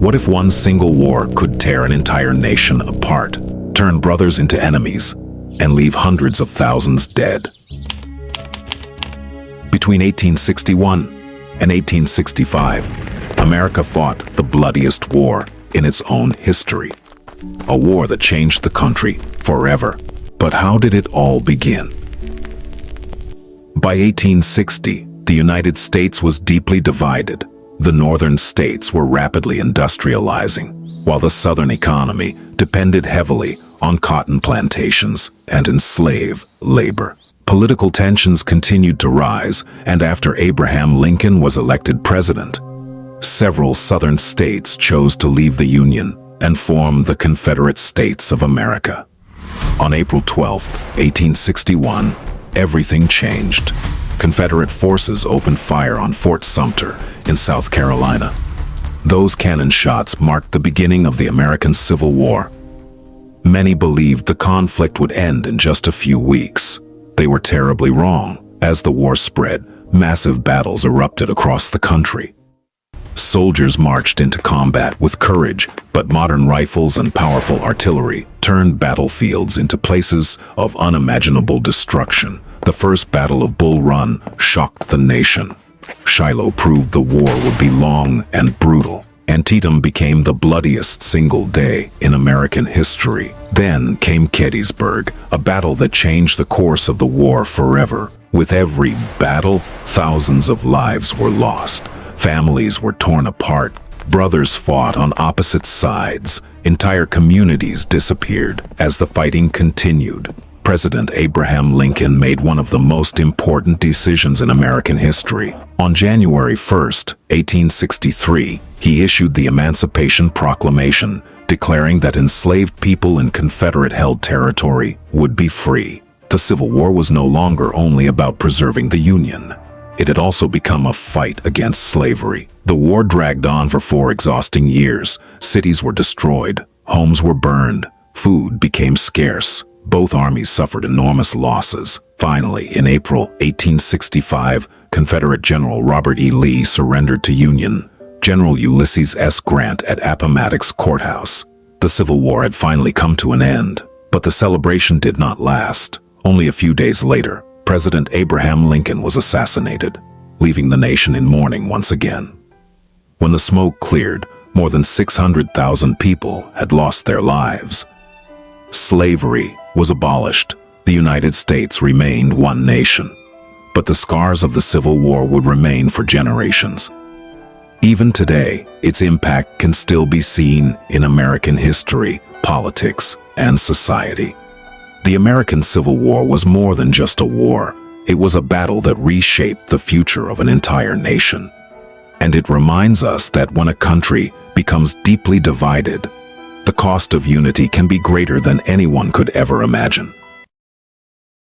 What if one single war could tear an entire nation apart, turn brothers into enemies, and leave hundreds of thousands dead? Between 1861 and 1865, America fought the bloodiest war in its own history. A war that changed the country forever. But how did it all begin? By 1860, the United States was deeply divided. The northern states were rapidly industrializing, while the southern economy depended heavily on cotton plantations and enslaved labor. Political tensions continued to rise, and after Abraham Lincoln was elected president, several southern states chose to leave the Union and form the Confederate States of America. On April 12, 1861, everything changed. Confederate forces opened fire on Fort Sumter in South Carolina. Those cannon shots marked the beginning of the American Civil War. Many believed the conflict would end in just a few weeks. They were terribly wrong. As the war spread, massive battles erupted across the country. Soldiers marched into combat with courage, but modern rifles and powerful artillery turned battlefields into places of unimaginable destruction. The First Battle of Bull Run shocked the nation. Shiloh proved the war would be long and brutal. Antietam became the bloodiest single day in American history. Then came Gettysburg, a battle that changed the course of the war forever. With every battle, thousands of lives were lost. Families were torn apart. Brothers fought on opposite sides. Entire communities disappeared. As the fighting continued, President Abraham Lincoln made one of the most important decisions in American history. On January 1, 1863, he issued the Emancipation Proclamation, declaring that enslaved people in Confederate-held territory would be free. The Civil War was no longer only about preserving the Union. It had also become a fight against slavery. The war dragged on for 4 exhausting years. Cities were destroyed, homes were burned, food became scarce. Both armies suffered enormous losses. Finally, in April 1865, Confederate General Robert E. Lee surrendered to Union General Ulysses S. Grant at Appomattox Courthouse. The Civil War had finally come to an end, but the celebration did not last. Only a few days later, President Abraham Lincoln was assassinated, leaving the nation in mourning once again. When the smoke cleared, more than 600,000 people had lost their lives. Slavery was abolished. The United States remained one nation. But the scars of the Civil War would remain for generations. Even today, its impact can still be seen in American history, politics, and society. The American Civil War was more than just a war. It was a battle that reshaped the future of an entire nation. And it reminds us that when a country becomes deeply divided, the cost of unity can be greater than anyone could ever imagine.